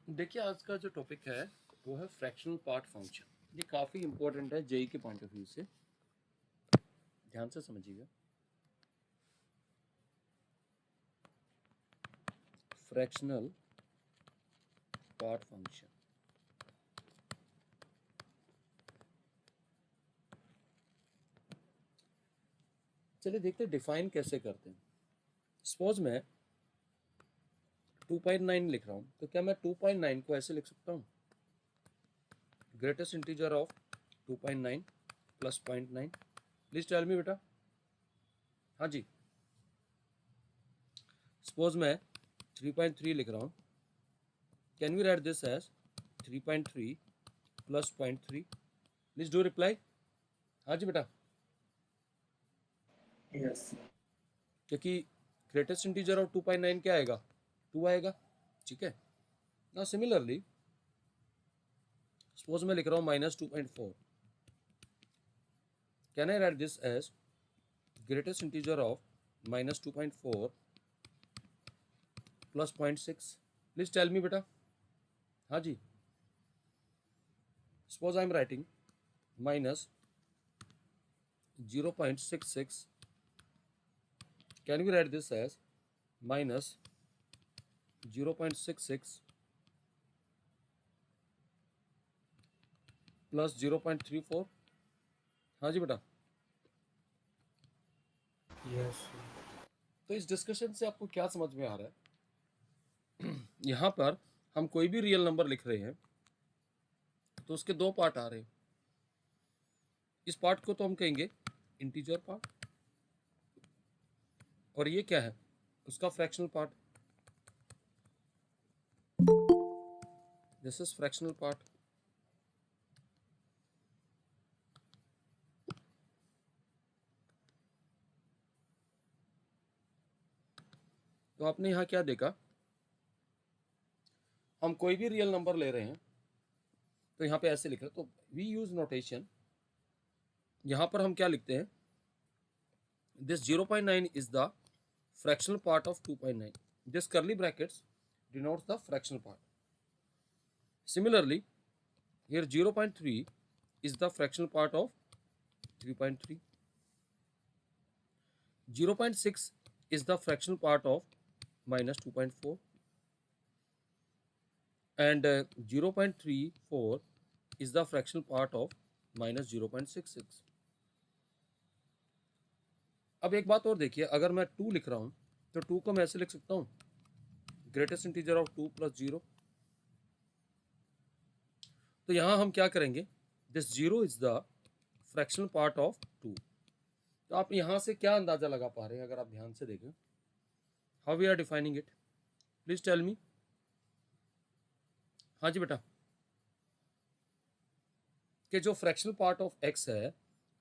देखिए आज का जो टॉपिक है वो है फ्रैक्शनल पार्ट फंक्शन। ये काफ़ी इंपॉर्टेंट है जेई के पॉइंट ऑफ व्यू से, ध्यान से समझिएगा। फ्रैक्शनल पार्ट फंक्शन, चलिए देखते हैं डिफाइन कैसे करते हैं। सपोज मैं 2.9 लिख रहा हूँ, तो क्या मैं 2.9 को ऐसे लिख सकता हूँ, greatest integer of 2.9 plus 0.9। Please tell me बेटा। हाँ जी। सपोज मैं 3.3 लिख रहा हूँ, can we write this as 3.3 plus 0.3। Please do reply. हाँ जी बेटा, यस क्योंकि ग्रेटेस्ट इंटीजर ऑफ 2.9 क्या आएगा, 2 आएगा। ठीक है ना। सिमिलरली सपोज मैं लिख रहा हूँ -2.4, can I write this as greatest integer of -2.4 plus 0.6। Please tell me बेटा। हाँ जी। Suppose I am writing -0.66, can we write this as -0.66 plus 0.34। हाँ जी बेटा। यस तो इस डिस्कशन से आपको क्या समझ में आ रहा है? यहाँ पर हम कोई भी रियल नंबर लिख रहे हैं तो उसके दो पार्ट आ रहे हैं। इस पार्ट को तो हम कहेंगे इंटीजर पार्ट, और ये क्या है, उसका fractional part. This is fractional part. तो आपने यहाँ क्या देखा, हम कोई भी रियल नंबर ले रहे हैं तो यहाँ पे ऐसे लिख रहे हैं, तो वी यूज नोटेशन। यहाँ पर हम क्या लिखते हैं, this 0.9 is the fractional part of 2.9. This curly brackets denotes the fractional part. Similarly, here 0.3 is the fractional part of 3.3. 0.6 is the fractional part of minus 2.4, and 0.34 is the fractional part of minus 0.66. अब एक बात और देखिए, अगर मैं 2 लिख रहा हूँ तो 2 को मैं ऐसे लिख सकता हूँ, ग्रेटेस्ट इंटीजर ऑफ 2 प्लस 0। तो यहाँ हम क्या करेंगे, this 0 is the fractional part of 2। तो आप यहाँ से क्या अंदाजा लगा पा रहे हैं, अगर आप ध्यान से देखें, how we are defining it, please tell me. हाँ जी बेटा, कि जो फ्रैक्शनल पार्ट ऑफ एक्स है,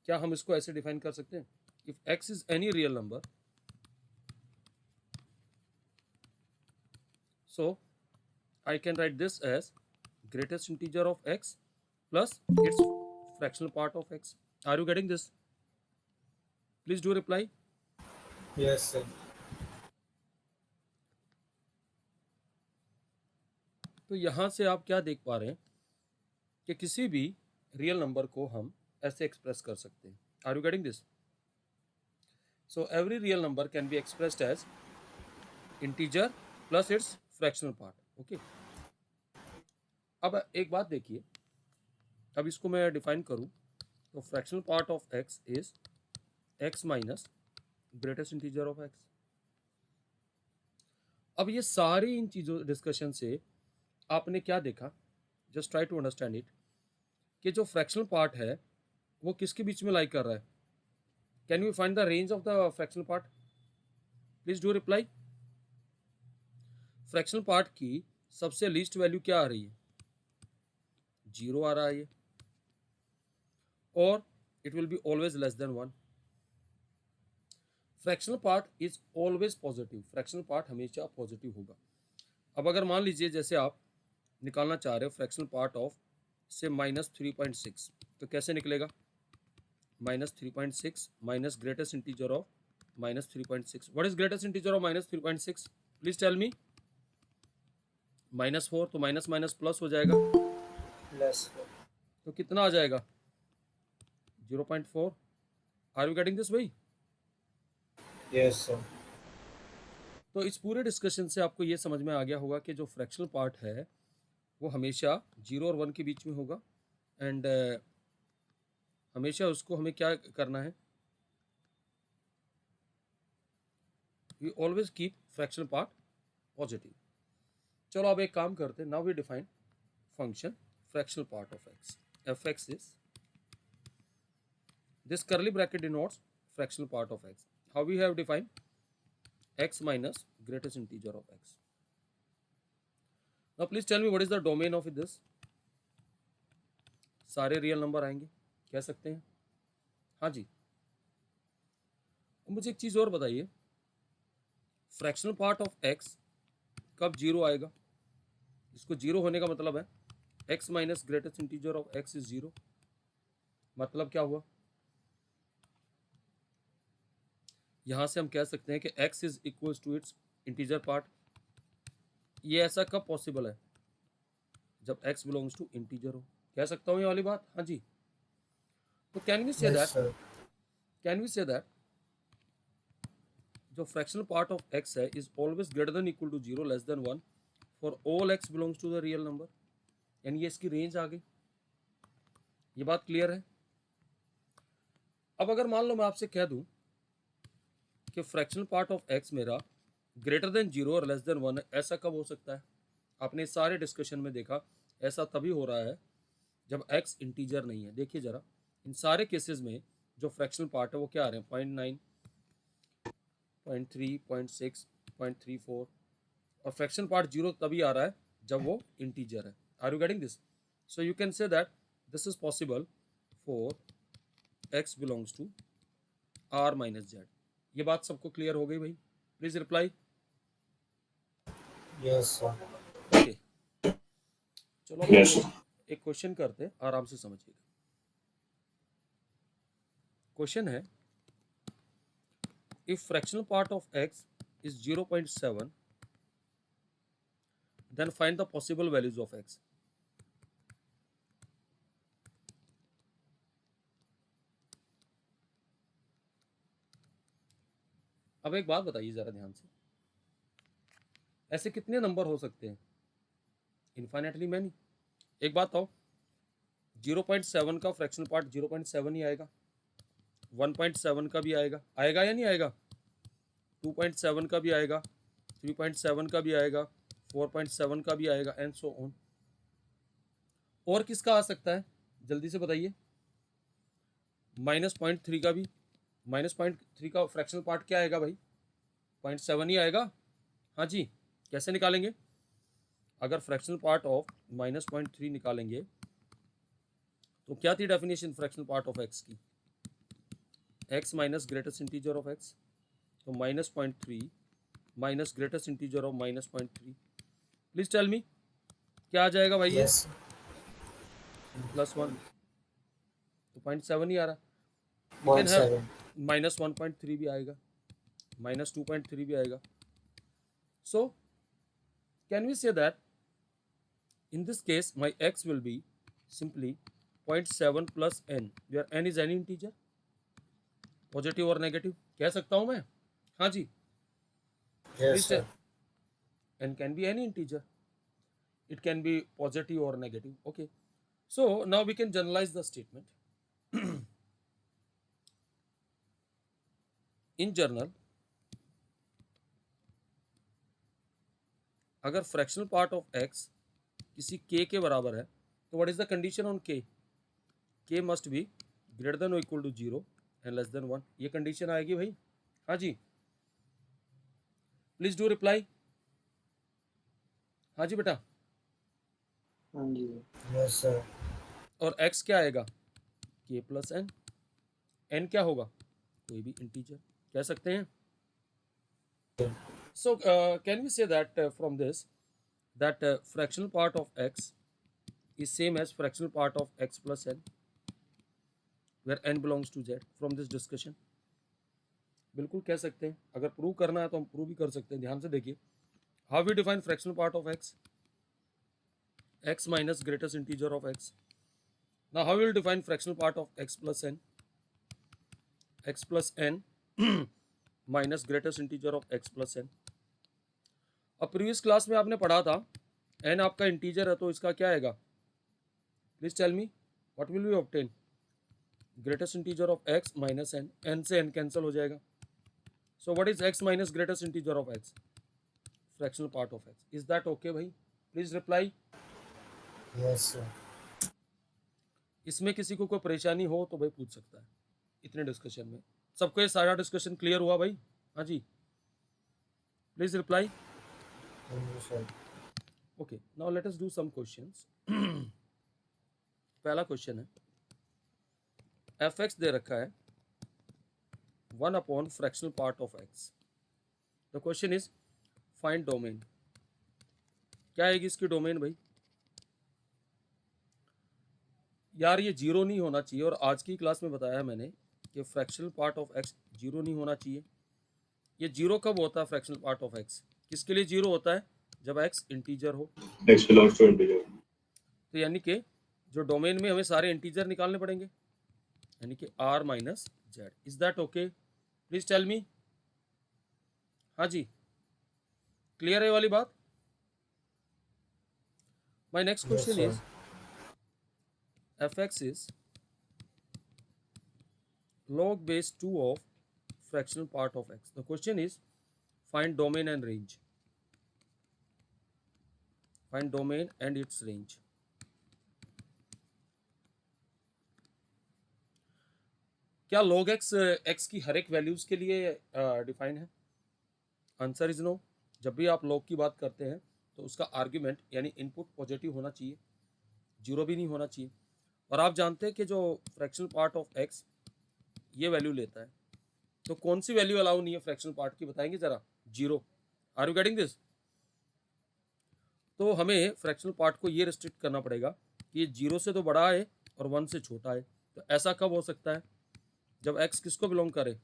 क्या हम इसको ऐसे डिफाइन कर सकते हैं, if x is any real number, so I can write this as greatest integer of x plus its fractional part of x. Are you getting this? Please do reply. Yes sir तो यहां से आप क्या देख पा रहे हैं कि किसी भी रियल नंबर को हम ऐसे एक्सप्रेस कर सकते हैं। Are you getting this? So every real number can be expressed as integer plus its fractional part. Okay, अब एक बात देखिए, अब इसको मैं डिफाइन करूं तो fractional part of x is x minus greatest integer of x. अब ये सारी इन चीज़ों डिस्कशन से आपने क्या देखा, just try to understand it, कि जो फ्रैक्शनल पार्ट है वो किसके बीच में लाई कर रहा है। Can you find the range of the fractional part? Please do reply. Fractional part की सबसे लीस्ट वैल्यू क्या आ रही है, 0 आ रहा है ये, और it will be always less than 1। Fractional part is always positive, fractional part हमेशा पॉजिटिव होगा। अब अगर मान लीजिए जैसे आप निकालना चाह रहे हो फ्रैक्शनल पार्ट ऑफ से -3.6, तो कैसे निकलेगा, -3.6 minus greatest integer of -3.6। What is greatest integer of -3.6? Please tell me. -4 तो माइनस माइनस प्लस हो जाएगा, less sir. तो कितना आ जाएगा 0.4। आर यू गेटिंग दिस भाई? Yes sir. तो इस पूरे डिस्कशन से आपको ये समझ में आ गया होगा कि जो फ्रैक्शनल पार्ट है वो हमेशा 0 और 1 के बीच में होगा, एंड हमेशा उसको हमें क्या करना है, we always keep fractional part positive. चलो अब एक काम करते हैं, now we define function fractional part of x. F x is, this curly bracket denotes fractional part of x. How we have defined x minus greatest integer of x. Now please tell me what is the domain of this? सारे real number आएंगे, कह सकते हैं। हाँ जी, मुझे एक चीज़ और बताइए, फ्रैक्शनल पार्ट ऑफ x कब जीरो आएगा? इसको जीरो होने का मतलब है x minus greatest integer of x is zero. मतलब क्या हुआ? यहां से हम कह सकते हैं कि x is equal to its integer part. ये ऐसा कब पॉसिबल है? जब x बिलोंग्स टू इंटीजर हो। कह सकता हूं ये वाली बात? हाँ जी। तो can we say Yes that, sir. Can we say that जो फ्रैक्शनल पार्ट ऑफ x है is always greater than equal to zero less than 1 for all x belongs to the real number. यानी ये इसकी range आ गई। ये बात clear है? अब अगर मान लो मैं आपसे कह दूं कि फ्रैक्शनल पार्ट ऑफ x मेरा ग्रेटर देन जीरो और लेस देन 1 है, ऐसा कब हो सकता है? आपने सारे डिस्कशन में देखा ऐसा तभी हो रहा है जब x इंटीजर नहीं है। देखिए जरा, इन सारे केसेस में जो फ्रैक्शनल पार्ट है वो क्या आ रहे हैं? 0.9, 0.3, 0.6, 0.34, और फ्रैक्शन पार्ट जीरो तभी आ रहा है जब वो इंटीजर है। Are you getting this? So you can say that this is possible for x belongs to r minus z. ये बात सबको क्लियर हो गई भाई? Please reply. Yes sir. Okay, चलो अब Yes, हम एक क्वेश्चन करते हैं, आराम से समझिएगा। क्वेश्चन है, if fractional part of x is 0.7 then find the possible values of x। अब एक बात बताइए जरा ध्यान से, ऐसे कितने नंबर हो सकते हैं? Infinitely many. एक बात आओ, 0.7 का फ्रैक्शनल पार्ट 0.7 ही आएगा, 1.7 का भी आएगा, आएगा या नहीं आएगा? 2.7 का भी आएगा, 3.7 का भी आएगा, 4.7 का भी आएगा, एंड सो ऑन। और किसका आ सकता है? जल्दी से बताइए। -0.3 का भी, -0.3 का फ्रैक्शनल पार्ट क्या आएगा भाई? 0.7 ही आएगा। हाँ जी, कैसे निकालेंगे? अगर फ्रैक्शनल पार्ट ऑफ -0.3 निकालेंगे तो क्या थी definition fractional part of x की? x minus greatest integer of x, तो -0.3 minus greatest integer of -0.3। Please tell me क्या आ जाएगा भाई? ये Yes. +1, तो 0.7 ही आ रहा। We can have 0.7. -1.3 भी आएगा, -2.3 भी आएगा। So can we say that in this case my x will be simply 0.7 plus n, where n is any integer, positive और नेगेटिव। कह सकता हूं मैं? हाँ जी, Yes please. sir. n can be any integer, it can be positive or negative। okay, so now we can generalize the statement in general, अगर fractional part of x किसी k के बराबर है तो what is the condition on k? k must be greater than और equal to 0 and less than 1। ये condition आएगी भाई। हाँ जी, प्लीज डू रिप्लाई। हाँ जी बेटा। हाँ जी। Yes sir. और x क्या आएगा? k plus n। n क्या होगा? कोई भी इंटीजर, कह सकते हैं। So can we say that from this that fractional part of x is same as fractional part of x plus n, where n belongs to z from this discussion? बिल्कुल कह सकते हैं। अगर प्रूव करना है तो हम प्रूव भी कर सकते हैं। ध्यान से देखिए, how we define fractional part of x। x minus greatest integer of x. Now how we will define fractional part of x plus n? X plus n minus greatest integer of x plus n. अब previous class में आपने पढ़ा था n आपका integer है तो इसका क्या आएगा? Please tell me what will we obtain? Greatest integer of x minus n. n से n कैंसिल हो जाएगा. So what is x minus greatest integer of x? Fractional part of x. Is that okay भाई? Please reply. Yes, sir. इसमें किसी को कोई परेशानी हो तो भाई पूछ सकता है इतने डिस्कशन में. सबको ये सारा डिस्कशन क्लियर हुआ भाई? हाँ जी, please reply. Thank you, sir. Okay, now let us do some questions. पहला क्वेश्चन है एफ एक्स दे रखा है 1 upon fractional part of x. The question is find domain. क्या आएगी इसकी डोमेन भाई? यार ये जीरो नहीं होना चाहिए, और आज की क्लास में बताया मैंने कि fractional part of x zero नहीं होना चाहिए. ये जीरो कब होता है फ्रैक्शनल पार्ट ऑफ एक्स? किसके लिए जीरो होता है? जब एक्स इंटीजर हो. x belongs to integer. तो यानी कि जो डोमेन में हमें सारे इंटीजर निकालने पड़ेंगे, यानी कि r minus z. Is that okay? Please tell me. हाँ जी, क्लियर है ये वाली बात? My next Yes, question sir. Is f x is log base 2 of fractional part of x. The question is find domain and range. Find domain and its range. क्या log x x की हर एक values के लिए define है? Answer is no. जब भी आप log की बात करते हैं तो उसका आर्ग्यूमेंट यानी इनपुट पॉजिटिव होना चाहिए, जीरो भी नहीं होना चाहिए. और आप जानते हैं कि जो फ्रैक्शनल पार्ट ऑफ x ये वैल्यू लेता है, तो कौन सी वैल्यू अलाउ नहीं है फ्रैक्शनल पार्ट की? बताएंगे जरा. Zero. Are you getting this? तो हमें फ्रैक्शनल पार्ट को ये रिस्ट्रिक्ट करना पड़ेगा कि ये जीरो से तो बड़ा है और वन से छोटा है. तो ऐसा कब हो सकता है? जब x किसको बिलोंग करे?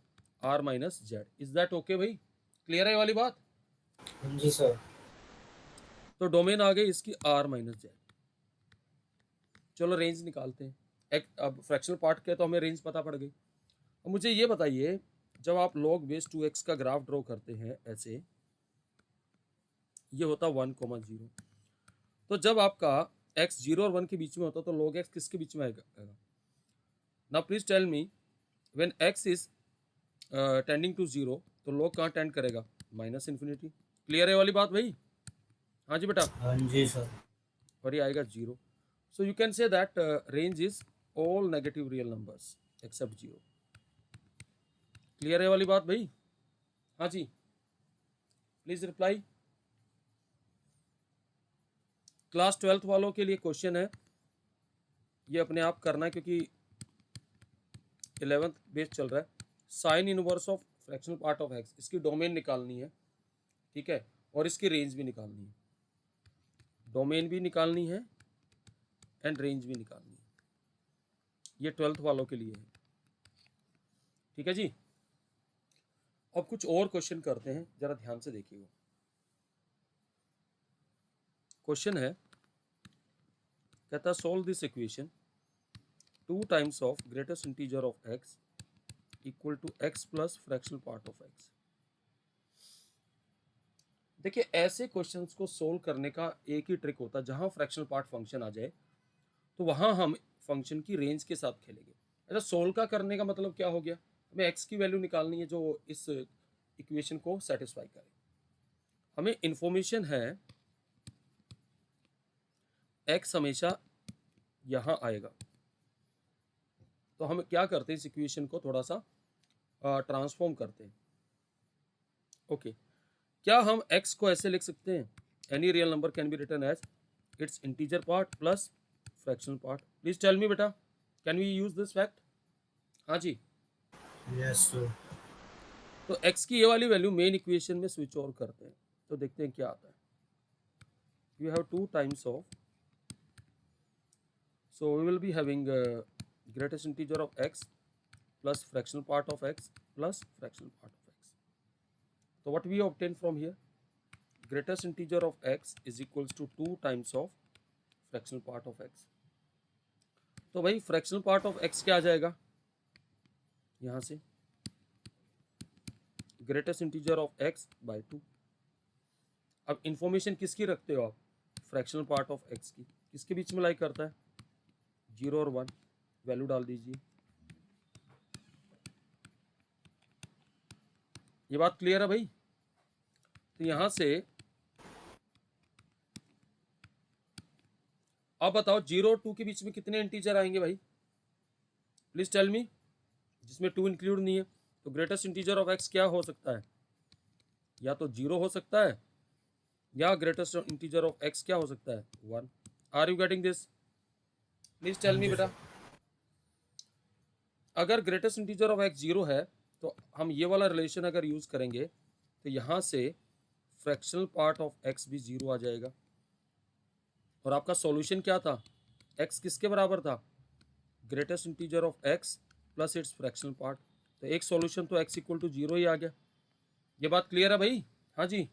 r minus z. Is that okay भाई? क्लियर है ये वाली बात? हाँ जी, सर. तो डोमेन आ गई इसकी r माइनस जेड. चलो रेंज निकालते हैं. अब फ्रैक्शनल पार्ट के तो हमें रेंज पता पड़ गई. अब मुझे ये बताइए, जब आप log बेस 2x का ग्राफ ड्रॉ करते हैं ऐसे, ये होता 1,0. तो जब आपका x 0 और 1 के बीच में होता तो log x किसके बीच में आएगा? Now please tell me, when x is tending to 0 तो log कहाँ टेंड करेगा? Minus infinity. क्लियर है वाली बात भाई? हाँ जी बेटा. हाँ जी, सर. और ये आएगा 0. सो you can say that range is all negative real numbers accept 0. Clear है वाली बात भाई? हाँ जी, प्लीज रिप्लाई. क्लास 12th वालों के लिए क्वेश्चन है, ये अपने आप करना है क्योंकि 11th बेस चल रहा है. Sine inverse of fractional part of x, इसकी डोमेन निकालनी है, ठीक है, और इसकी रेंज भी निकालनी है. डोमेन भी निकालनी है एंड रेंज भी निकालनी है. ये 12th वालों के लिए है, ठीक है जी. अब कुछ और क्वेश्चन करते हैं, जरा ध्यान से देखिएगा. क्वेश्चन है, कहता solve this equation 2 times of greatest integer of x equal to x plus fractional part of x. देखिए ऐसे क्वेश्चंस को सोल्व करने का एक ही ट्रिक होता है, जहां फ्रैक्शनल पार्ट फंक्शन आ जाए तो वहां हम फंक्शन की रेंज के साथ खेलेंगे. अच्छा, सोल्व का करने का मतलब क्या हो गया? हमें x की वैल्यू निकालनी है जो इस इक्वेशन को सेटिस्फाई करे. हमें इंफॉर्मेशन है x हमेशा यहाँ आएगा, तो हम क्या करते हैं, इस इक्वेशन को थोड़ा सा ट्रांसफॉर्म करते हैं. ओके, क्या हम x को ऐसे लिख सकते हैं? Any real number can be written as its integer part plus fractional part. Please tell me बेटा, can we use this fact? हाँ जी. Yes, sir. तो x की ये वाली वैल्यू मेन इक्वेशन में स्विच ओवर करते हैं, तो देखते हैं क्या आता है. You have 2 times of, so we will be having greatest integer of x plus fractional part of x plus fractional part of x. So what we obtain from here? Greatest integer of x is equals to 2 times of fractional part of x. तो भाई fractional part of x क्या आ जाएगा यहाँ से, greatest integer of x by 2। अब information किसकी रखते हो आप, फ्रैक्शनल पार्ट ऑफ एक्स की, किसके बीच में लाई करता है, 0 और 1, वैल्यू डाल दीजिए। ये बात क्लियर है भाई। तो यहां से अब बताओ 0 और 2 के बीच में कितने इंटीजर आएंगे भाई, प्लीज टेल मी, जिसमें 2 इंक्लूड नहीं है। तो ग्रेटेस्ट इंटीजर ऑफ एक्स क्या हो सकता है, या तो 0 हो सकता है, या ग्रेटेस्ट इंटीजर ऑफ एक्स क्या हो सकता है, 1। Are you getting this, please tell me बेटा। अगर ग्रेटेस्ट इंटीजर ऑफ एक्स 0 है तो हम ये वाला रिलेशन अगर यूज करेंगे तो यहां से फ्रैक्शनल पार्ट ऑफ एक्स भी 0 आ जाएगा। और आपका सॉल्यूशन क्या था, एक्स किसके बराबर था, greatest integer of x plus its fractional part. तो एक सॉल्यूशन तो एक्स इक्वल टू 0 ही आ गया। ये बात क्लियर है भाई, हाँ जी।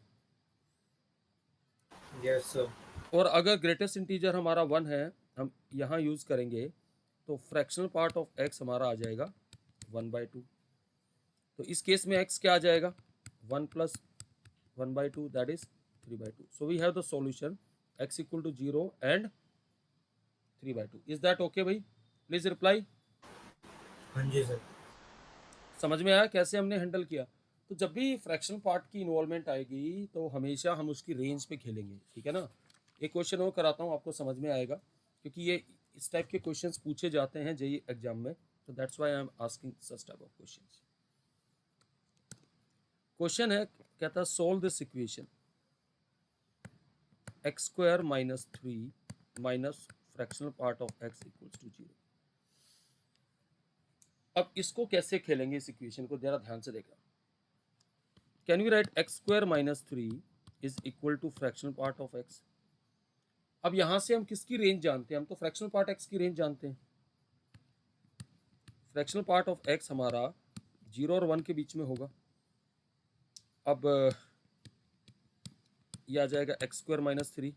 Yes sir. और अगर ग्रेटेस्ट इंटीजर हमारा 1 है, हम यहाँ यूज करेंगे तो फ्रैक्शनल पार्ट ऑफ एक्स हमारा आ जाएगा 1/2। तो इस केस में एक्स क्या आ जाएगा, 1 plus 1/2 that is 3/2। So we have the solution x equal to 0 and 3/2। Is that okay भाई, प्लीज रिप्लाई। हाँ जी सर। समझ में आया कैसे हमने हैंडल किया। तो जब भी फ्रैक्शनल पार्ट की इन्वॉल्वमेंट आएगी तो हमेशा हम उसकी रेंज पे खेलेंगे, ठीक है ना। एक क्वेश्चन और कराता हूँ, आपको समझ में आएगा, क्योंकि ये इस टाइप के क्वेश्चंस पूछे जाते हैं जेईई एग्जाम में, तो that's why I am asking such type of questions. Question है, कहता है solve this equation x² minus 3 minus fractional part of x equals to 0। अब इसको कैसे खेलेंगे, इस इक्वेशन को जरा ध्यान से देखना। Can we write x² minus 3 is equal to fractional part of x। अब यहां से हम किसकी रेंज जानते हैं, हम तो फ्रैक्शनल पार्ट x की रेंज जानते हैं। फ्रैक्शनल पार्ट ऑफ x हमारा 0 और 1 के बीच में होगा। अब ये आ जाएगा x² माइनस 3,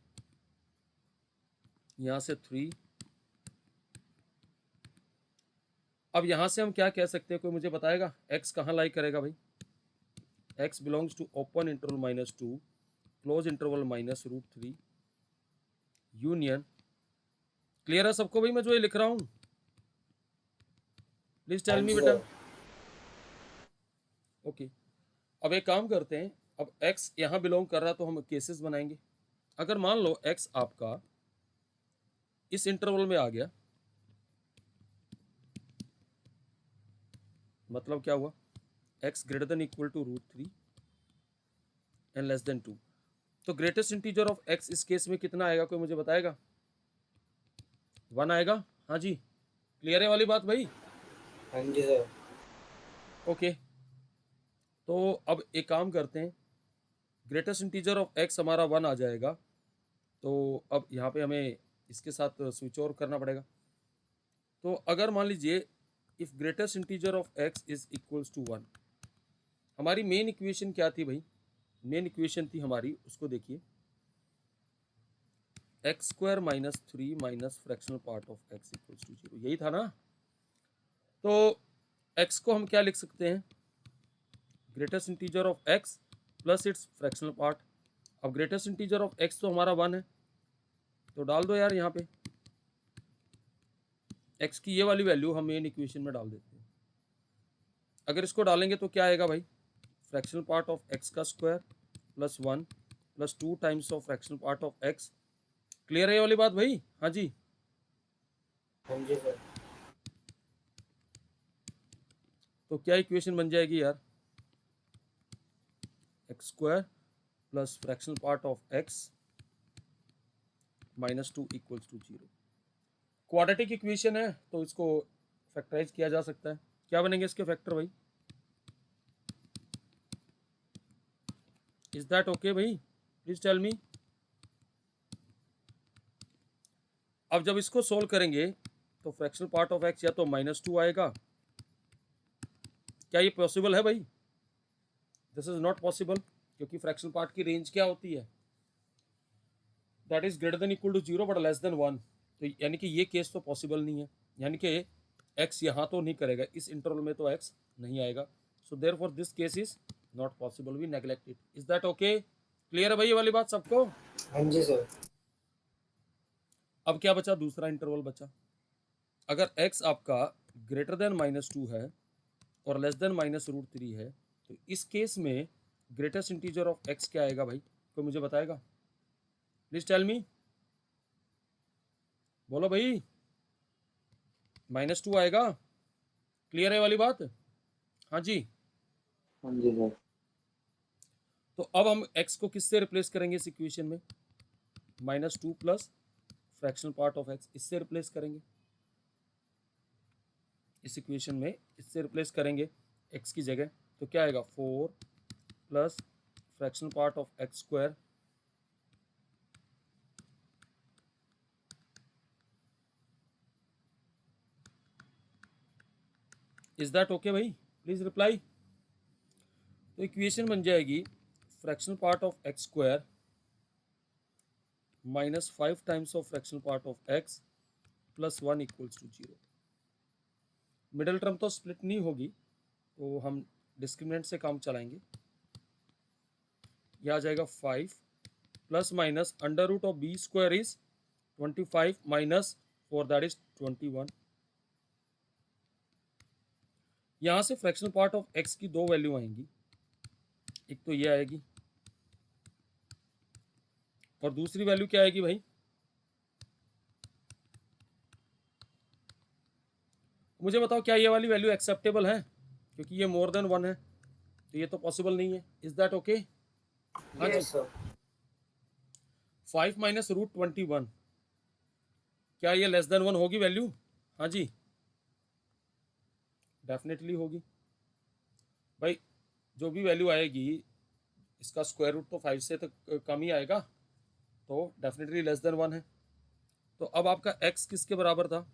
यहां से 3। अब यहां से हम क्या कह सकते हैं, कोई मुझे बताएगा, x कहाँ लाई करेगा भाई, x belongs to open interval -2 close interval -√3 union. Clear है सबको भाई मैं जो ये लिख रहा हूं, प्लीज टेल मी बेटा। ओके, अब एक काम करते हैं, अब x यहां बिलोंग कर रहा तो हम केसेस बनाएंगे। अगर मान लो x आपका इस इंटरवल में आ गया, मतलब क्या हुआ, x greater than equal to √3 and less than 2। तो ग्रेटेस्ट इंटीजर ऑफ x इस केस में कितना आएगा, कोई मुझे बताएगा, 1 आएगा। हाँ जी, क्लियर है वाली बात भाई। हाँ जी सर। ओके, तो अब एक काम करते हैं, ग्रेटेस्ट इंटीजर ऑफ x हमारा 1 आ जाएगा। तो अब यहाँ पे हमें इसके साथ स्विच ओवर करना पड़ेगा। तो अगर मान लीजिए if greatest integer of x is equals to 1, हमारी मेन इक्वेशन क्या थी भाई, मेन इक्वेशन थी हमारी, उसको देखिए, x² minus 3 minus fractional part of x equals to 0, यही था ना। तो x को हम क्या लिख सकते हैं, greatest integer of x plus its fractional part. अब ग्रेटेस्ट इंटीजर ऑफ x तो हमारा 1 है, तो डाल दो यार यहाँ पे x की ये वाली वैल्यू हम मेन इक्वेशन में डाल देते हैं। अगर इसको डालेंगे तो क्या आएगा भाई, फ्रैक्शनल पार्ट ऑफ x का square plus 1 plus 2 times of fractional part of x। Clear है ये वाली बात भाई, हाँ जी। हाँ जी सर। तो क्या इक्वेशन बन जाएगी यार, x² plus fractional part of x -2 equals to 0। Quadratic equation है तो इसको फैक्टराइज किया जा सकता है। क्या बनेंगे इसके फैक्टर भाई, इज दैट ओके भाई, प्लीज टेल मी। अब जब इसको सोल्व करेंगे तो फ्रैक्शनल पार्ट ऑफ x या तो -2 आएगा, क्या ये पॉसिबल है भाई, दिस इज नॉट पॉसिबल, क्योंकि फ्रैक्शनल पार्ट की रेंज क्या होती है, that is greater than equal to 0 but less than 1, तो यानी कि ये केस तो पॉसिबल नहीं है, यानी कि x यहाँ तो नहीं करेगा, इस इंटरवल में तो x नहीं आएगा, so therefore this case is not possible, we neglect it. Is that okay? Clear है भाई ये वाली बात सबको? हाँ जी सर। अब क्या बचा? दूसरा इंटरवल बचा। अगर x आपका ग्रेटर देन -2 है और लेस देन -√3 है, तो इस केस में ग्रेटेस्ट इंटीजर ऑफ x क्या आएगा भाई? कोई मुझे बताएगा? प्लीज टेल मी, बोलो भाई। -2 आएगा। क्लियर है वाली बात? हाँ जी। हाँ जी सर। तो अब हम x को किससे रिप्लेस करेंगे इस इक्वेशन में? -2 plus fractional part of x, इससे रिप्लेस करेंगे इस इक्वेशन में, इससे रिप्लेस करेंगे x की जगह, तो क्या आएगा? 4 plus fractional part of x square is that okay भाई? Please reply. तो इक्वेशन बन जाएगी fractional part of x square -5 times of fractional part of x plus 1 equals to 0। Middle term तो स्प्लिट नहीं होगी, तो हम डिस्क्रिमिनेंट से काम चलाएंगे। यह आ जाएगा 5 plus minus under root of b square is 25 minus 4 that is 21। यहां से फ्रैक्शनल पार्ट ऑफ x की दो वैल्यू आएंगी, एक तो ये आएगी और दूसरी वैल्यू क्या आएगी भाई? मुझे बताओ, क्या ये वाली वैल्यू एक्सेप्टेबल है? क्योंकि ये मोर देन 1 है, तो ये तो पॉसिबल नहीं है। Is that okay? हाँ जी। Yes sir. 5 माइनस √21, क्या ये लेस देन 1 होगी वैल्यू? हाँ जी, डेफिनेटली होगी भाई। जो भी वैल्यू आएगी, इसका स्क्वायर रूट तो 5 से तो कम ही आएगा, तो डेफिनेटली लेस देन 1 है। तो अब आपका x किसके बराबर था?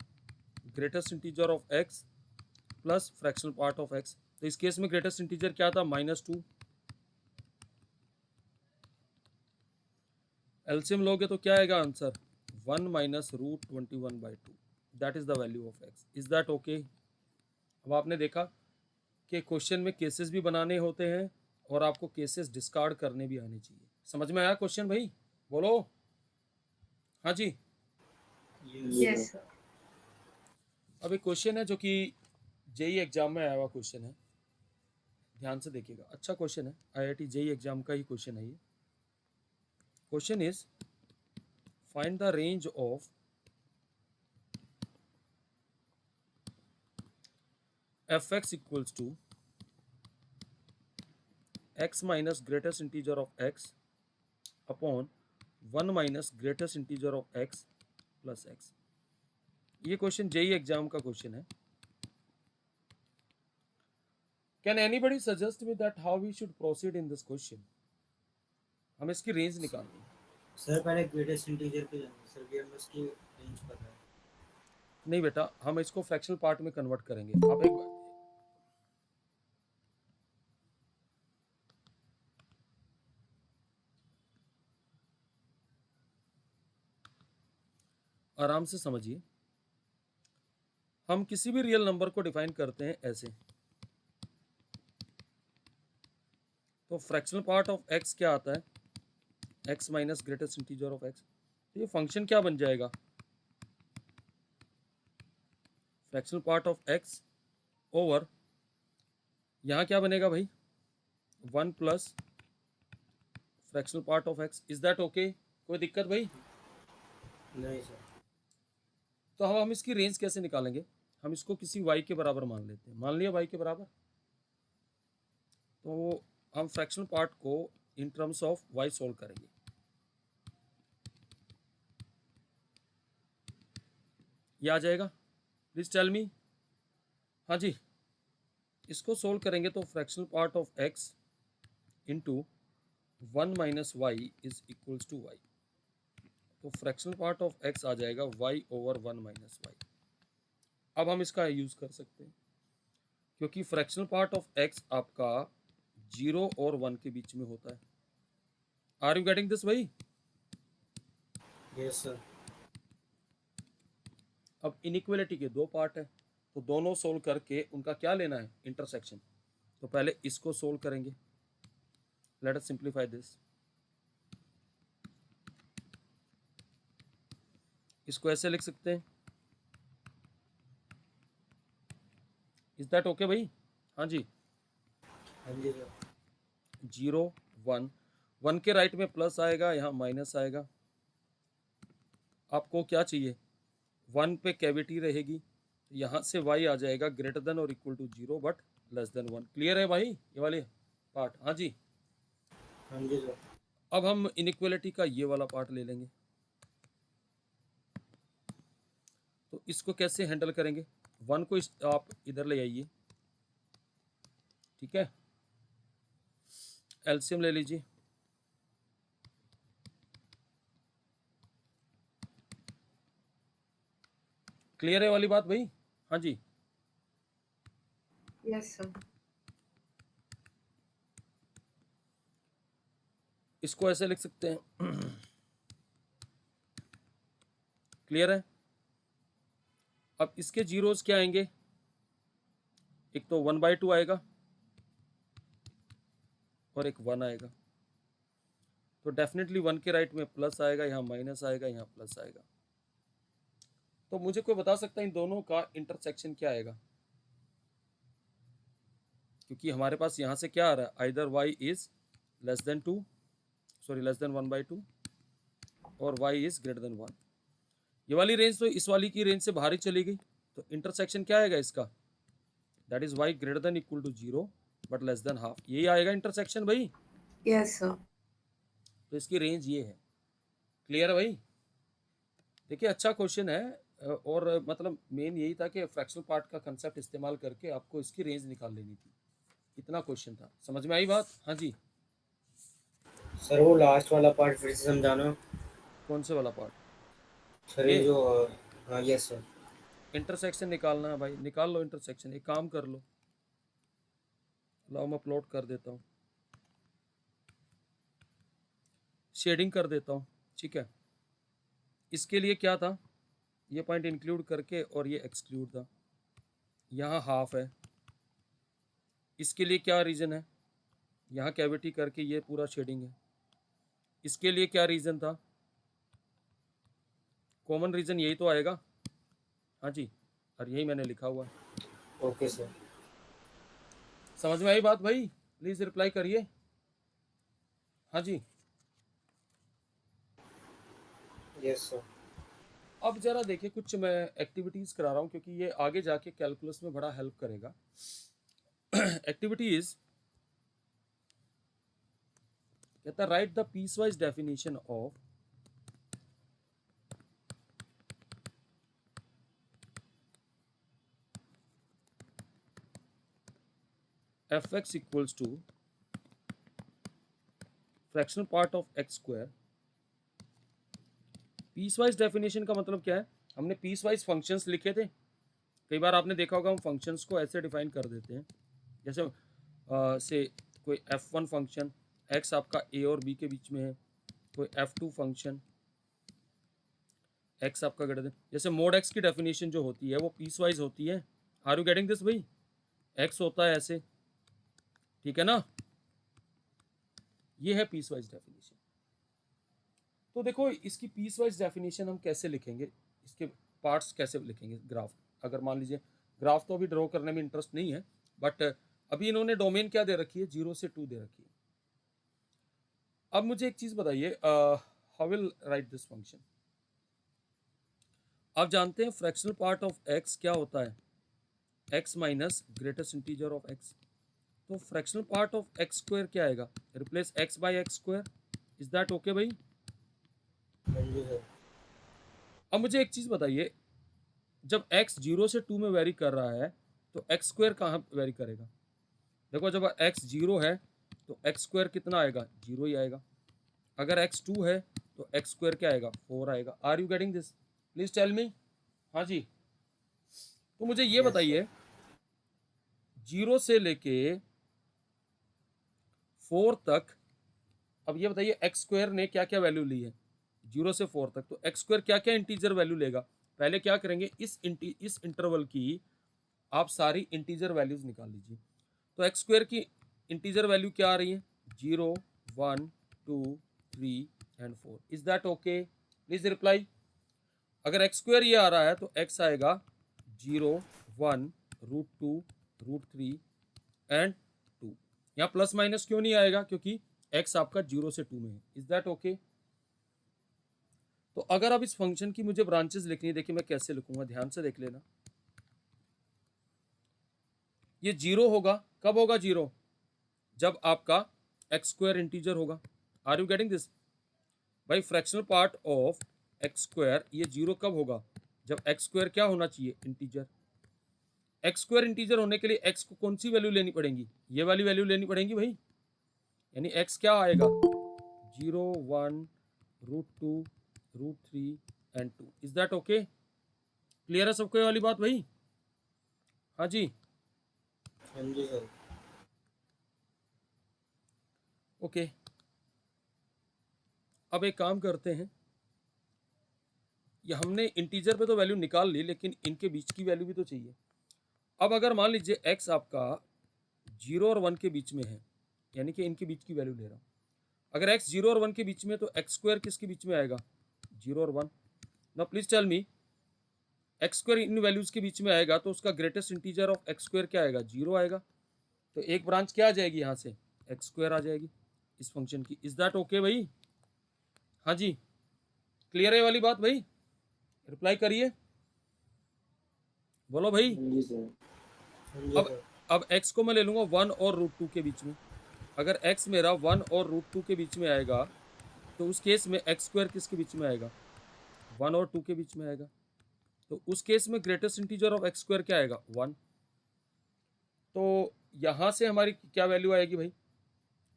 Greatest integer of x plus fractional part of x। तो इस केस में ग्रेटेस्ट इंटीजर क्या था? -2। एलसीएम लोगे तो क्या आएगा answer? 1 minus √21/2, that is the value of x। Is that okay? अब आपने देखा कि क्वेश्चन में केसेस भी बनाने होते हैं और आपको केसेस डिस्कार्ड करने भी आने चाहिए। समझ में आया क्वेश्चन भाई? बोलो। हाँ जी। Yes sir. अब एक क्वेश्चन है जो कि जेई एग्जाम में आया हुआ क्वेश्चन है, ध्यान से देखिएगा, अच्छा क्वेश्चन है, आईआईटी जेई एग्जाम का ही क्वेश्चन है ये। Question is find the range of fx equals to x minus greatest integer of x upon 1 minus greatest integer of x plus x। ये क्वेश्चन जेई एग्जाम का question है। Can anybody suggest me that how we should proceed in this question? हमें इसकी range निकालनी है। Sir पहले greatest integer पे जाएंगे सर, ये हमें उसकी रेंज पता है। नहीं बेटा, हम इसको फ्रैक्शनल पार्ट में कन्वर्ट करेंगे। आप एक आराम से समझिए, हम किसी भी रियल नंबर को डिफाइन करते हैं ऐसे, तो फ्रैक्शनल पार्ट ऑफ x क्या आता है? x minus greatest integer of x। तो ये फंक्शन क्या बन जाएगा? Fractional part of x over, यहाँ क्या बनेगा भाई? 1 plus fractional part of x। Is that okay? कोई दिक्कत भाई? नहीं सर। तो हम इसकी रेंज कैसे निकालेंगे? हम इसको किसी y के बराबर मान लेते हैं, मान लिया y के बराबर, तो हम फ्रैक्शनल पार्ट को in terms of y solve करेंगे। ये आ जाएगा, प्लीज टेल मी। हाँ जी, इसको सोल्व करेंगे तो fractional part of x into 1 minus y is equals to y, तो फ्रैक्शनल पार्ट ऑफ x आ जाएगा y ओवर 1 माइनस वाई। अब हम इसका यूज कर सकते हैं, क्योंकि फ्रैक्शनल पार्ट ऑफ x आपका 0 और 1 के बीच में होता है। आर यू गेटिंग दिस भाई? Yes sir. अब इनइक्वलिटी के दो पार्ट है, तो दोनों सोल्व करके उनका क्या लेना है, इंटरसेक्शन। तो पहले इसको सोल्व करेंगे। Let us simplify this. इसको ऐसे लिख सकते हैं, इज दैट ओके भाई? हाँ जी। हाँ जी सर। 0 1, 1 के राइट में प्लस आएगा, यहाँ माइनस आएगा। आपको क्या चाहिए, 1 पे कैविटी रहेगी, यहाँ से y आ जाएगा ग्रेटर देन और equal to 0 but less than 1। Clear है भाई ये वाले पार्ट? हाँ जी। हाँ जी सर। अब हम इनइक्वलिटी का ये वाला पार्ट ले लेंगे। तो इसको कैसे हैंडल करेंगे, 1 को आप इधर ले आइए, ठीक है। एलसीएम ले लीजिए। क्लियर है वाली बात भाई? हाँ जी। Yes sir. इसको ऐसे लिख सकते हैं। क्लियर है? अब इसके जीरोस क्या आएंगे, एक तो 1/2 आएगा और एक 1 आएगा। तो डेफिनेटली 1 के राइट में प्लस आएगा, यहाँ माइनस आएगा, यहाँ प्लस आएगा। तो मुझे कोई बता सकता है इन दोनों का इंटरसेक्शन क्या आएगा? क्योंकि हमारे पास यहाँ से क्या आ रहा है, either y is less than 2, sorry less than 1/2 और y इज ग्रेटर देन 1। ये वाली रेंज तो इस वाली की रेंज से बाहर ही चली गई। तो इंटरसेक्शन क्या आएगा इसका, that is y greater than equal to 0 but less than half. यही आएगा इंटरसेक्शन भाई। Yes sir. तो इसकी रेंज ये है। क्लियर है भाई? देखिए अच्छा क्वेश्चन है, और मतलब मेन यही था कि फ्रैक्शनल पार्ट का कंसेप्ट इस्तेमाल करके आपको इसकी रेंज निकाल लेनी थी। इतना क्वेश्चन था, समझ में आई बात? हाँ जी। सर वो लास्ट वाला पार्ट फिर से समझाना। कौन से वाला पार्ट? सर ये जो हाँ यस सर। इंटरसेक्शन निकालना है भाई, निकाल लो इंटरसेक्शन। एक काम कर लो, लाओ मैं अपलोड कर देता हूँ, शेडिंग कर देता हूँ, ठीक है। इसके लिए क्या था, ये पॉइंट इंक्लूड करके और ये एक्सक्लूड था, यहाँ हाफ है। इसके लिए क्या रीज़न है, यहाँ कैविटी करके ये पूरा शेडिंग है। इसके लिए क्या रीज़न था, कॉमन रीज़न यही तो आएगा। हाँ जी, और यही मैंने लिखा हुआ है। Okay sir. समझ में आई बात भाई? प्लीज़ रिप्लाई करिए। हाँ जी। Yes sir. अब जरा देखिए, कुछ मैं एक्टिविटीज़ करा रहा हूँ क्योंकि ये आगे जाके कैलकुलस में बड़ा हेल्प करेगा। एक्टिविटीज कहता है write the piecewise definition of f x equals to fractional part of x square. Piecewise definition का मतलब क्या है, हमने पीस वाइज फंक्शंस लिखे थे। कई बार आपने देखा होगा हम फंक्शंस को ऐसे डिफाइन कर देते हैं, जैसे से कोई f1 फंक्शन, x आपका a और b के बीच में है, कोई f2 फंक्शन, x आपका ग्रेटर देन, जैसे मोड x की डेफिनेशन जो होती है वो पीस वाइज होती है। आर यू गेटिंग दिस भाई? x होता है ऐसे, ठीक है ना, ये है पीस वाइज डेफिनेशन। तो देखो इसकी पीस वाइज डेफिनेशन हम कैसे लिखेंगे, इसके पार्ट्स कैसे लिखेंगे। ग्राफ, अगर मान लीजिए ग्राफ तो अभी ड्रॉ करने में इंटरेस्ट नहीं है, बट अभी इन्होंने डोमेन क्या दे रखी है, 0 से 2 दे रखी है। अब मुझे एक चीज बताइए, how will write this function. आप जानते हैं फ्रैक्शनल पार्ट ऑफ x क्या होता है, x minus greatest integer of x। तो fractional part of x square क्या आएगा, replace x by x square. Is that okay भाई? हाँ जी सर। अब मुझे एक चीज बताइए, जब x 0 से 2 में वेरी कर रहा है तो x स्क्वायर कहाँ वेरी करेगा। देखो जब x 0 है तो x स्क्वायर कितना आएगा, 0 ही आएगा। अगर x 2 है तो x स्क्वायर क्या आएगा, 4 आएगा। Are you getting this? Please tell me. हाँ जी। तो मुझे ये Yes, बताइए, 0 से लेके 4 तक, अब ये बताइए x स्क्वायर ने क्या क्या वैल्यू ली है। 0 से 4 तक, तो एक्स स्क्वायर क्या क्या इंटीजर वैल्यू लेगा? पहले क्या करेंगे, इस इंटरवल की आप सारी इंटीजर वैल्यूज निकाल लीजिए। तो एक्स स्क्वायर की इंटीजर वैल्यू क्या आ रही है? 0, 1, 2, 3 and 4। Is that okay? Please reply. अगर एक्स स्क्वायर ये आ रहा है तो एक्स आएगा 0, 1, √2, √3 एंड 2। यहाँ प्लस माइनस क्यों नहीं आएगा? क्योंकि एक्स आपका 0 से 2 में है। Is that okay? तो अगर अब इस फंक्शन की मुझे ब्रांचेस लिखनी है, देखिए मैं कैसे लिखूंगा, ध्यान से देख लेना। ये 0 होगा, कब होगा 0? जब आपका एक्स स्क्वायर इंटीजर होगा। Are you getting this? भाई fractional part of x square, ये 0 कब होगा? जब एक्स स्क्वायर क्या होना चाहिए? इंटीजर। एक्स स्क्वायर इंटीजर होने के लिए एक्स को कौन सी वैल्यू लेनी पड़ेगी? ये वाली वैल्यू लेनी पड़ेगी भाई। यानी एक्स क्या आएगा? 0, 1, √2, √3 and 2। Is that okay? Clear है सबको ये वाली बात भाई? हाँ जी, हाँ जी सर। ओके। अब एक काम करते हैं, ये हमने इंटीजर पे तो वैल्यू निकाल ली, लेकिन इनके बीच की वैल्यू भी तो चाहिए। अब अगर मान लीजिए एक्स आपका 0 और 1 के बीच में है, यानी कि इनके बीच की वैल्यू ले रहा हूँ। अगर एक्स 0 और 1 के बीच में, तो एक्स स्क्वायर किसके बीच में आएगा? 0 और 1। Now please tell me, x square इन वैल्यूज के बीच में आएगा तो उसका greatest integer of x square क्या आएगा? 0 आएगा। तो एक ब्रांच क्या आ जाएगी यहाँ से? एक्स स्क्वायर आ जाएगी इस फंक्शन की। इज दैट ओके भाई? हाँ जी, क्लियर है वाली बात भाई? रिप्लाई करिए, बोलो भाई। हाँ जी सर। हाँ जी अब सर। अब x को मैं ले लूंगा 1 और √2 के बीच में। अगर x मेरा 1 और √2 के बीच में आएगा, तो उस केस में एक्स स्क्वायर किसके बीच में आएगा? 1 और 2 के बीच में आएगा। तो उस केस में greatest integer of x square क्या आएगा? 1। तो यहां से हमारी क्या वैल्यू आएगी भाई?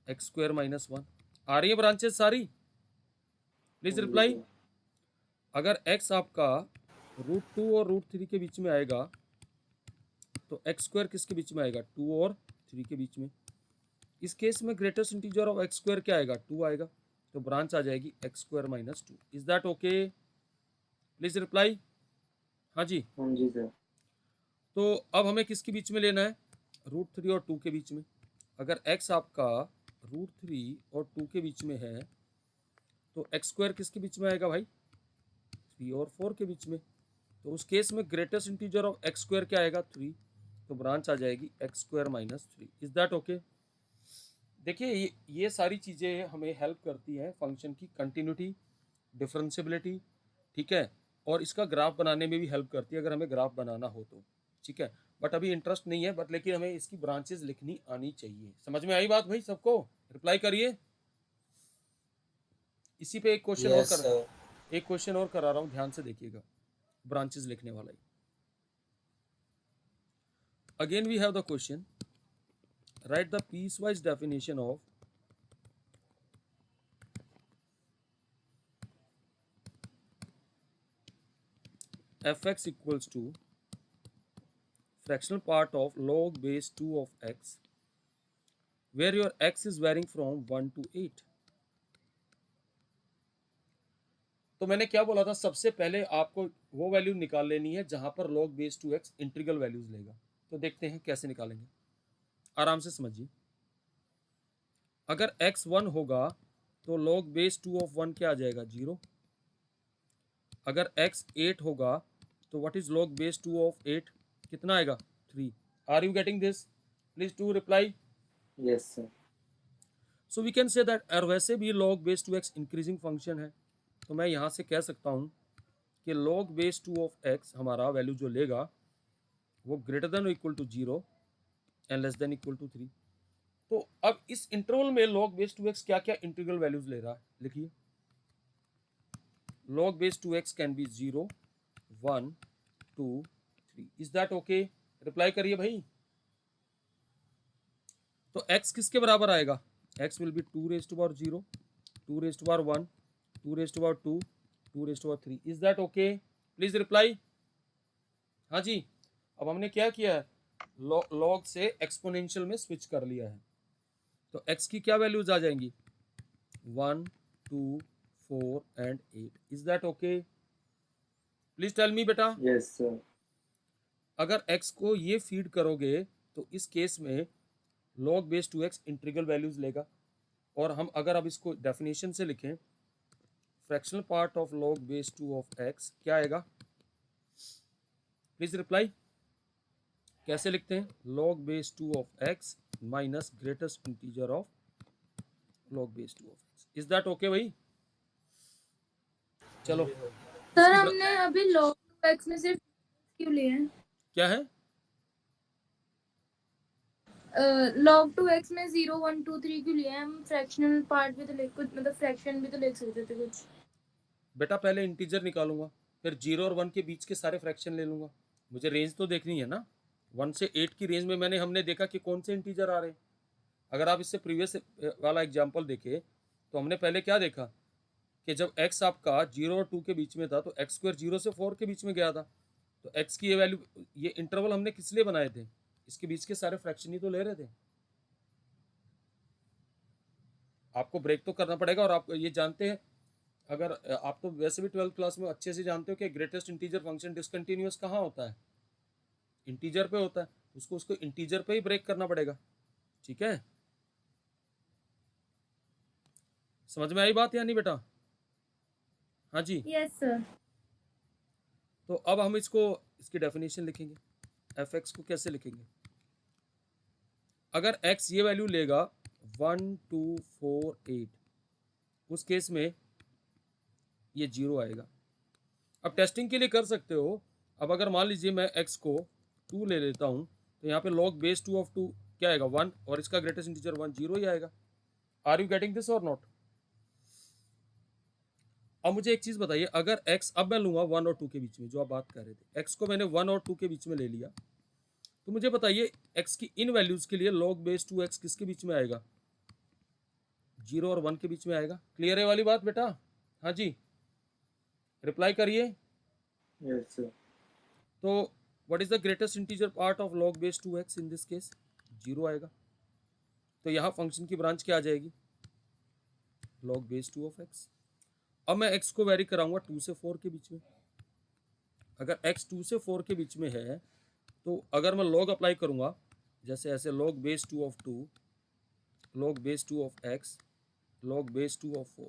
X square minus 1। आ रही है ब्रांचेस सारी? प्लीज हाँ जी रिप्लाई। सर। अगर x आपका √2 और √3 के बीच में आएगा, तो एक्स स्क्वायर किसके बीच में आएगा? 2 और 3 के बीच में। इस केस में greatest integer of x square क्या आएगा? 2 आएगा। तो ब्रांच आ जाएगी x square minus 2। Is that okay? Please reply. हाँ जी। हाँ जी सर। तो अब हमें किसके बीच में लेना है? √3 और 2 के बीच में। अगर x आपका √3 और 2 के बीच में है, तो एक्स स्क्वायर किसके बीच में आएगा भाई? 3 और 4 के बीच में। तो उस केस में greatest integer of x square क्या आएगा? 3। तो ब्रांच आ जाएगी x square minus 3। Is that okay? देखिए ये सारी चीज़ें हमें हेल्प करती हैं फंक्शन की कंटिन्यूटी, डिफरेंशियबिलिटी, ठीक है, और इसका ग्राफ बनाने में भी हेल्प करती है अगर हमें ग्राफ बनाना हो तो, ठीक है। बट अभी इंटरेस्ट नहीं है, बट लेकिन हमें इसकी ब्रांचेस लिखनी आनी चाहिए। समझ में आई बात भाई सबको? रिप्लाई करिए। इसी पे यस सर। एक क्वेश्चन और करा रहा हूँ, ध्यान से देखिएगा, ब्रांचेस लिखने वाला ही। Again we have the question, right the piecewise definition of fx equals to fractional part of log base 2 of x where your x is varying from 1 to 8। तो मैंने क्या बोला था, सबसे पहले आपको वो वैल्यू निकाल लेनी है जहां पर log base 2x integral values लेगा। तो देखते हैं कैसे निकालेंगे, आराम से समझिए। अगर x 1 होगा तो log base 2 of 1 क्या आ जाएगा? 0। अगर x 8 होगा तो what is log base 2 of 8? कितना आएगा? 3। Are you getting this? Please to reply. Yes sir. So we can say that, और वैसे भी log base 2x increasing function है, तो मैं यहाँ से कह सकता हूँ कि log base 2 of x हमारा वैल्यू जो लेगा वो greater than equal to 0 and less than equal to 3। तो अब इस इंटरवल में log base 2x क्या क्या इंटीग्रल वैल्यूज ले रहा है, लिखिए। log base 2x can be 0, 1, 2, 3। Is that okay? Reply करिए भाई। तो x किसके बराबर आएगा? x will be 2 raised to power 0, 2 raised to power 1, 2 raised to power 2, 2 raised to power 3। Is that okay? Please reply. हाँ जी। अब हमने क्या किया है, लॉग से एक्सपोनेंशियल में स्विच कर लिया है। तो x की क्या वैल्यूज आ जाएंगी? 1, 2, 4 and 8. Is that okay? Please tell me बेटा. Yes, sir. अगर x को ये फीड करोगे तो इस केस में log base 2x integral values लेगा. और हम अगर अब इसको डेफिनेशन से लिखें, fractional part of log base 2 of x क्या आएगा? Please reply. कैसे लिखते हैं? log base 2 of x minus greatest integer of log base 2 of x. Is that okay भाई? चलो. सर इसकी हमने अभी log 2x में सिर्फ क्यों लिए हैं? क्या है? log 2x में 0 1 2 3 क्यों लिए हैं? हम फ्रैक्शनल पार्ट भी तो लिख कुछ मतलब फ्रैक्शन भी तो लिख सकते थे कुछ. बेटा पहले इंटीजर निकालूंगा, फिर 0 और 1 के बीच के सारे फ्रैक्शन ले लूंगा. मुझे रेंज तो देखनी है ना. 1 से 8 की रेंज में हमने देखा कि कौन से इंटीजर आ रहे हैं. अगर आप इससे प्रीवियस वाला एग्जांपल देखें तो हमने पहले क्या देखा कि जब x आपका 0 और 2 के बीच में था तो x स्क्वायर 0 से 4 के बीच में गया था. तो x की ये वैल्यू, ये इंटरवल हमने किस लिए बनाए थे? इसके बीच के सारे फ्रैक्शन ही तो ले रहे थे. आपको ब्रेक तो करना पड़ेगा. और आप ये जानते हैं, अगर आप तो वैसे भी 12th क्लास में अच्छे से जानते हो कि ग्रेटेस्ट इंटीजर फंक्शन डिसकंटिन्यूअस कहाँ होता है? इंटीजर पे होता है. उसको इंटीजर पे ही ब्रेक करना पड़ेगा. ठीक है, समझ में आई बात या नहीं बेटा? हाँ जी. Yes sir. तो अब हम इसकी डेफिनेशन लिखेंगे. एफ एक्स को कैसे लिखेंगे? अगर x ये वैल्यू लेगा 1 2 4 8, उस केस में ये 0 आएगा. अब टेस्टिंग के लिए कर सकते हो. अब अगर मान लीजिए मैं x को 2 ले लेता हूं तो यहाँ पे log base 2 ऑफ 2 क्या आएगा? 1. और इसका ग्रेटेस्ट इंटीजर 1, 0 ही आएगा. आर यू गेटिंग दिस और नॉट? अब मुझे एक चीज बताइए, अगर x अब मैं लूंगा 1 और 2 के बीच में, जो आप बात कर रहे थे, x को मैंने 1 और 2 के बीच में ले लिया, तो मुझे बताइए x की इन वैल्यूज के लिए log base 2x किसके बीच में आएगा? 0 और 1 के बीच में आएगा. क्लियर है वाली बात बेटा? हाँ जी, रिप्लाई करिए. Yes, sir. तो what is the greatest integer part of log base 2x? In this case 0 आएगा. तो यहाँ फंक्शन की ब्रांच क्या आ जाएगी? log base 2 of x. अब मैं x को वेरी कराऊंगा 2 से 4 के बीच में. अगर x 2 से 4 के बीच में है तो अगर मैं log अप्लाई करूंगा, जैसे ऐसे log base 2 of 2, log base 2 of x, log base 2 of 4.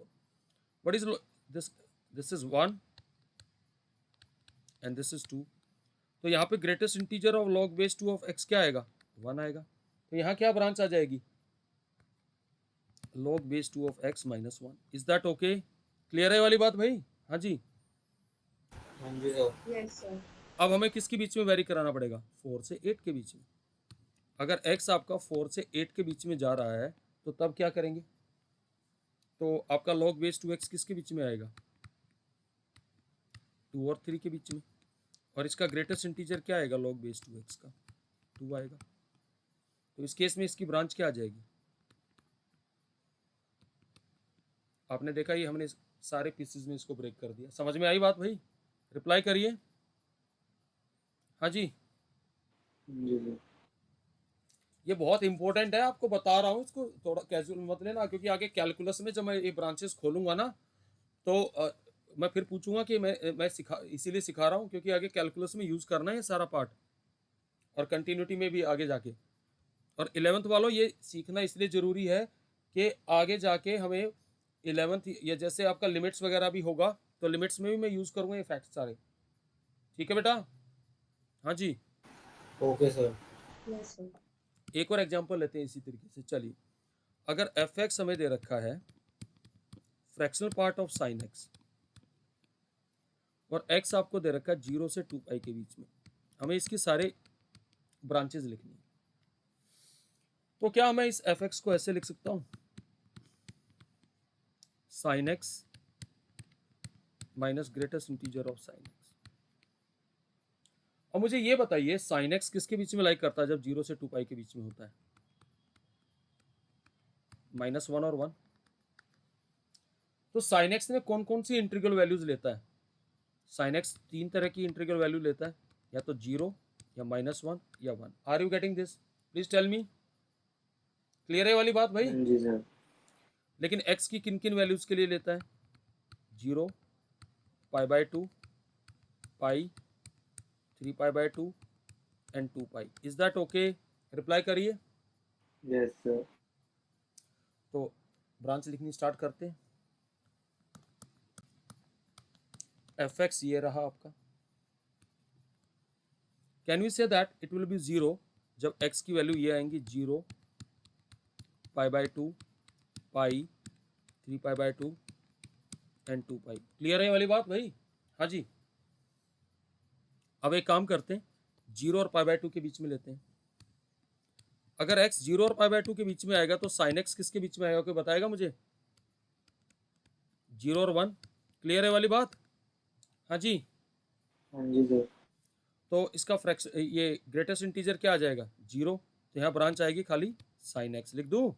What is this? This is 1 and this is 2. तो यहाँ पे greatest integer of log base 2 of x क्या आएगा? 1 आएगा. तो यहाँ क्या ब्रांच आ जाएगी? log base 2 of x minus 1. Is that okay? Clear है वाली बात भाई? हाँ जी. हाँ जी सर. Yes sir. अब हमें किसके बीच में वेरी कराना पड़ेगा? 4 से 8 के बीच में. अगर x आपका 4 से 8 के बीच में जा रहा है तो तब क्या करेंगे? तो आपका log base 2x किसके बीच में आएगा? 2 और 3 के बीच में. और इसका ग्रेटेस्ट इंटीजर क्या आएगा? log base 2x का 2 आएगा. तो इस केस में इसकी ब्रांच क्या आ जाएगी? आपने देखा, ये हमने सारे पीसेस में इसको ब्रेक कर दिया. समझ में आई बात भाई? रिप्लाई करिए. हाँ जी. जी सर. ये बहुत इंपॉर्टेंट है, आपको बता रहा हूँ. इसको थोड़ा कैजुअल मत लेना, क्योंकि आगे कैलकुलस में जब मैं ये ब्रांचेस खोलूंगा ना तो मैं फिर पूछूंगा कि मैं इसीलिए सिखा रहा हूँ क्योंकि आगे कैलकुलस में यूज़ करना है सारा पार्ट, और कंटिन्यूटी में भी आगे जाके. और 11th वालों, ये सीखना इसलिए ज़रूरी है कि आगे जाके हमें 11th या जैसे आपका लिमिट्स वगैरह भी होगा तो लिमिट्स में भी मैं यूज़ करूँगा ये फैक्ट सारे. ठीक है बेटा? हाँ जी. Okay sir. Yes sir. एक और एग्जांपल लेते हैं इसी तरीके से. चलिए, अगर एफ एक्स हमें दे रखा है fractional part of sine x, और एक्स आपको दे रखा है 0 से 2 पाई के बीच में, हमें इसकी सारे ब्रांचेस लिखनी है. तो क्या मैं इस एफ एक्स को ऐसे लिख सकता हूं? Sine x minus greatest integer of sine x. और मुझे ये बताइए, साइन एक्स किसके बीच में लाइक करता है जब 0 से 2 पाई के बीच में होता है? -1 और 1. तो साइन एक्स में कौन कौन सी इंटीग्रल वैल्यूज लेता है? साइन एक्स 3 तरह की इंटीग्रल वैल्यू लेता है, या तो 0 या -1 या 1. Are you getting this? Please tell me. Clear है वाली बात भाई? जी सर. लेकिन x की किन किन वैल्यूज के लिए लेता है? 0, pi by 2, pi, 3 pi by 2 and 2 pi. Is that okay? Reply करिए. Yes, sir. तो ब्रांच लिखनी स्टार्ट करते हैं. fx ये रहा आपका. Can we say that it will be 0 जब x की वैल्यू ये आएंगी 0, pi by 2, pi, 3 pi by 2 and 2 pi. Clear है ये वाली बात भाई? हाँ जी. अब एक काम करते हैं, 0 और पाई बाय 2 के बीच में लेते हैं. अगर x 0 और पाई बाय 2 के बीच में आएगा तो साइन x किसके बीच में आएगा? कोई बताएगा मुझे? 0 और 1. क्लियर है वाली बात? हाँ जी. हाँ जी सर. तो इसका फ्रैक्शन ये ग्रेटेस्ट इंटीजर क्या आ जाएगा? 0. तो यहाँ ब्रांच आएगी खाली साइन x. लिख दूँ?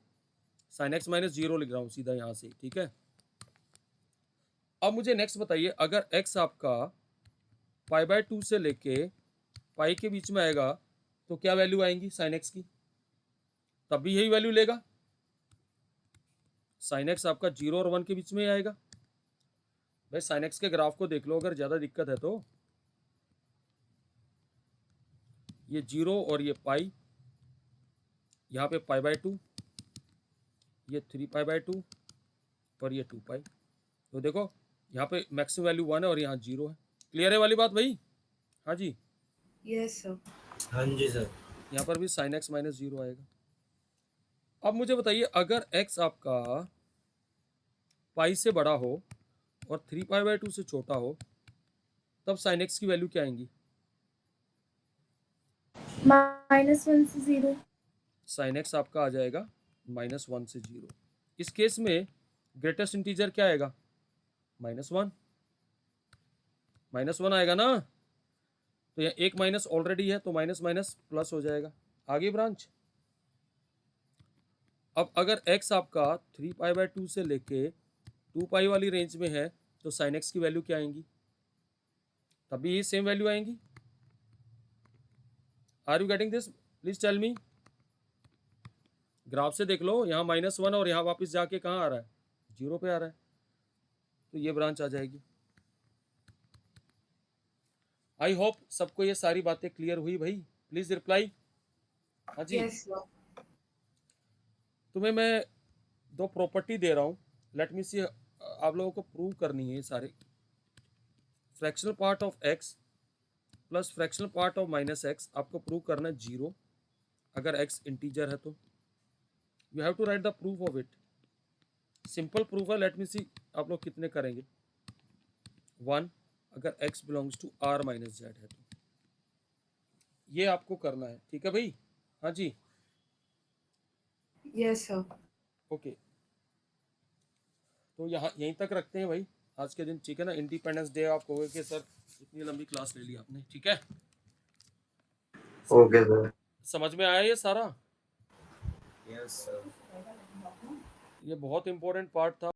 साइन x माइनस 0 लिख रहा हूँ सीधा यहाँ से. ठीक है. अब मुझे नेक्स्ट बताइए, अगर x आपका पाई बाय 2 से लेके पाई के बीच में आएगा तो क्या वैल्यू आएंगी साइन x की? तब भी यही वैल्यू लेगा. साइन x आपका 0 और 1 के बीच में ही आएगा. भाई साइन x के ग्राफ को देख लो अगर ज़्यादा दिक्कत है तो. ये 0 और ये पाई, यहाँ पे पाई बाय 2, ये 3 पाई बाय 2 और ये 2 पाई. तो देखो यहाँ पे मैक्सिमम वैल्यू 1 है और यहाँ 0 है. क्लियर है वाली बात भाई? हाँ जी. Yes sir. हाँ जी सर. यहाँ पर भी साइन x माइनस 0 आएगा. अब मुझे बताइए, अगर x आपका पाई से बड़ा हो और 3 पाई बाय 2 से छोटा हो तब साइन x की वैल्यू क्या आएंगी? -1 से 0. साइन x आपका आ जाएगा -1 से 0. इस केस में ग्रेटेस्ट इंटीजर क्या आएगा? -1. -1 आएगा ना. तो यहाँ एक माइनस ऑलरेडी है तो माइनस माइनस प्लस हो जाएगा. आगे ब्रांच. अब अगर x आपका 3 पाई बाय 2 से लेके 2 पाई वाली रेंज में है तो साइन x की वैल्यू क्या आएंगी? तब भी यही सेम वैल्यू आएंगी. Are you getting this? Please tell me. Graph से देख लो, यहाँ -1 और यहाँ वापस जाके कहाँ आ रहा है? 0 पे आ रहा है. तो ये ब्रांच आ जाएगी. आई होप सबको ये सारी बातें क्लियर हुई भाई. Please reply. हाँ जी. Yes sir. तुम्हें मैं 2 प्रॉपर्टी दे रहा हूँ. Let me see. आप लोगों को प्रूव करनी है ये सारे. Fractional part of x plus fractional part of -x आपको प्रूव करना है 0 अगर x इंटीजर है तो. You have to write the proof of it. Simple proof है. लेट मी सी आप लोग कितने करेंगे. 1 अगर x belongs to r minus Z है तो. ये आपको करना है. ठीक है भाई? हाँ जी. Yes sir. ओके. तो यहाँ यहीं तक रखते हैं भाई आज के दिन. ठीक है ना. इंडिपेंडेंस डे आप कहोगे कि सर इतनी लंबी क्लास ले ली आपने. ठीक है. Okay sir. समझ में आया ये सारा? Yes sir. ये बहुत इंपॉर्टेंट पार्ट था.